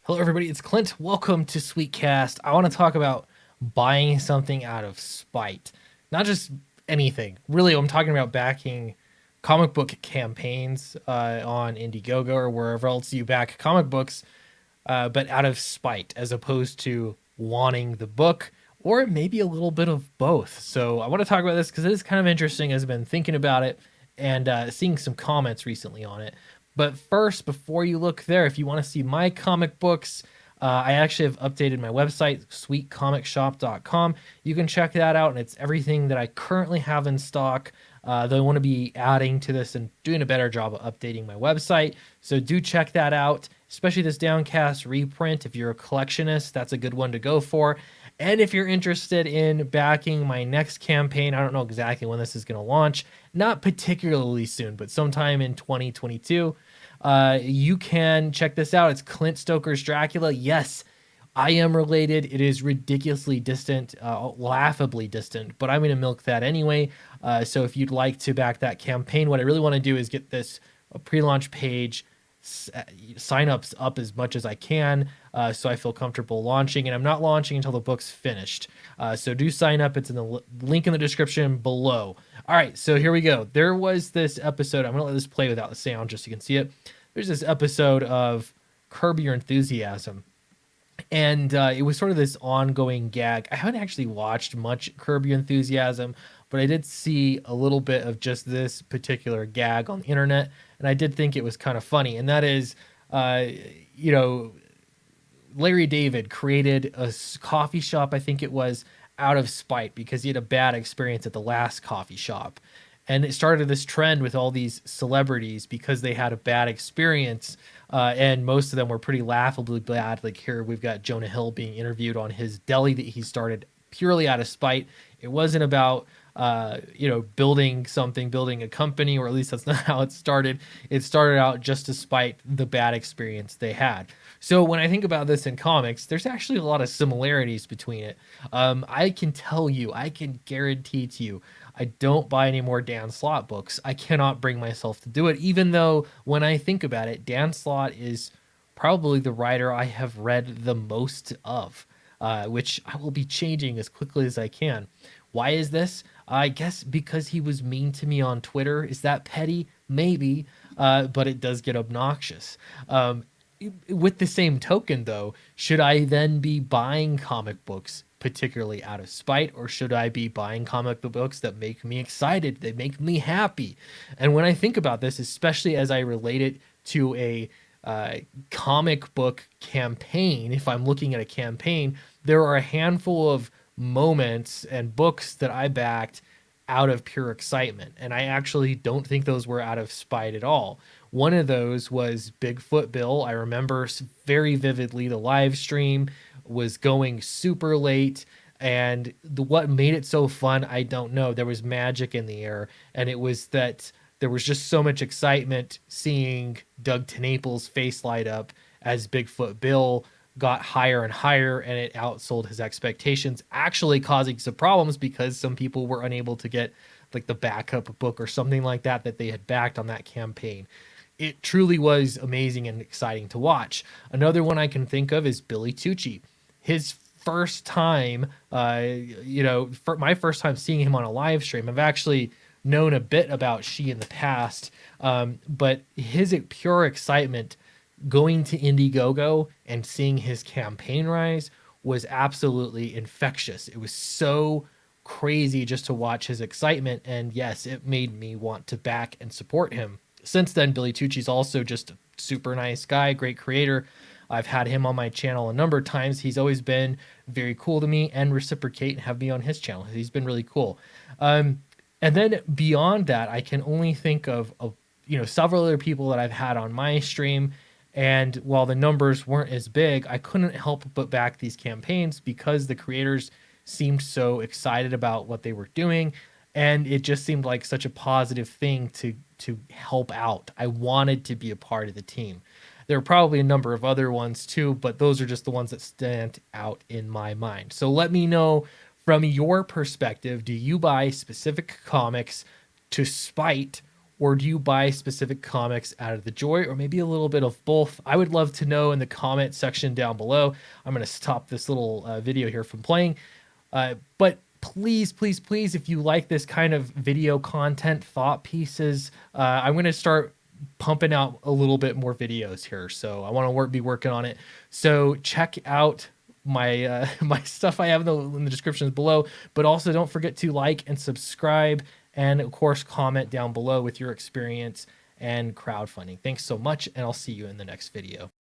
Hello, everybody. It's Clint. Welcome to Sweetcast. I want to talk about buying something out of spite, not just anything. Really, I'm talking about backing comic book campaigns on Indiegogo or wherever else you back comic books, but out of spite, as opposed to wanting the book, or maybe a little bit of both. So I want to talk about this because it is kind of interesting as I've been thinking about it and seeing some comments recently on it. But first, before you look there, if you want to see my comic books, I actually have updated my website, sweetcomicshop.com. You can check that out, and it's everything that I currently have in stock. Though I want to be adding to this and doing a better job of updating my website. So do check that out, especially this Downcast reprint. If you're a collectionist, that's a good one to go for. And if you're interested in backing my next campaign, I don't know exactly when this is going to launch, not particularly soon, but sometime in 2022, you can check this out. It's Clint Stoker's Dracula. Yes, I am related. It is ridiculously distant, laughably distant, but I'm going to milk that anyway. So if you'd like to back that campaign, what I really want to do is get this pre-launch page signups up as much as I can, so I feel comfortable launching. And I'm not launching until the book's finished. So do sign up. It's in the link in the description below. All right, so here we go. There was this episode. I'm going to let this play without the sound just so you can see it. There's this episode of Curb Your Enthusiasm. And it was sort of this ongoing gag. I haven't actually watched much Curb Your Enthusiasm, but I did see a little bit of just this particular gag on the internet, and I did think it was kind of funny. And that is, uh, you know, Larry David created a coffee shop, I think it was, out of spite because he had a bad experience at the last coffee shop. And it started this trend with all these celebrities because they had a bad experience. And most of them were pretty laughably bad. Like here, we've got Jonah Hill being interviewed on his deli that he started purely out of spite. It wasn't about building something, building a company, or at least that's not how it started. It started out just to spite the bad experience they had. So when I think about this in comics, there's actually a lot of similarities between it. I can tell you, I can guarantee to you, I don't buy any more Dan Slott books. I cannot bring myself to do it, even though when I think about it, Dan Slott is probably the writer I have read the most of, which I will be changing as quickly as I can. Why is this? I guess because he was mean to me on Twitter. Is that petty? Maybe, but it does get obnoxious. With the same token, though, should I then be buying comic books particularly out of spite, or should I be buying comic books that make me excited, they make me happy? And when I think about this, especially as I relate it to a comic book campaign, if I'm looking at a campaign, there are a handful of moments and books that I backed out of pure excitement. And I actually don't think those were out of spite at all. One of those was Bigfoot Bill. I remember very vividly the live stream was going super late. And what made it so fun, I don't know. There was magic in the air. And it was that there was just so much excitement seeing Doug TenNaples' face light up as Bigfoot Bill got higher and higher, and it outsold his expectations, actually causing some problems because some people were unable to get like the backup book or something like that that they had backed on that campaign. It truly was amazing and exciting to watch. Another one I can think of is Billy Tucci. His first time, for my first time seeing him on a live stream. I've actually known a bit about She in the past, but his pure excitement going to Indiegogo and seeing his campaign rise was absolutely infectious. It was so crazy just to watch his excitement, and yes, it made me want to back and support him. Since then, Billy Tucci's also just a super nice guy, great creator. I've had him on my channel a number of times. He's always been very cool to me and reciprocate and have me on his channel. He's been really cool. And then beyond that, I can only think of several other people that I've had on my stream. And while the numbers weren't as big, I couldn't help but back these campaigns because the creators seemed so excited about what they were doing. And it just seemed like such a positive thing to help out. I wanted to be a part of the team. There are probably a number of other ones too, but those are just the ones that stand out in my mind. So let me know from your perspective, do you buy specific comics to spite, or do you buy specific comics out of the joy, or maybe a little bit of both? I would love to know in the comment section down below. I'm going to stop this little video here from playing. But please, please, please, if you like this kind of video content, thought pieces, I'm going to start pumping out a little bit more videos here. So I want to be working on it. So check out my my stuff I have in the descriptions below, but also don't forget to like and subscribe, and of course comment down below with your experience and crowdfunding. Thanks so much, and I'll see you in the next video.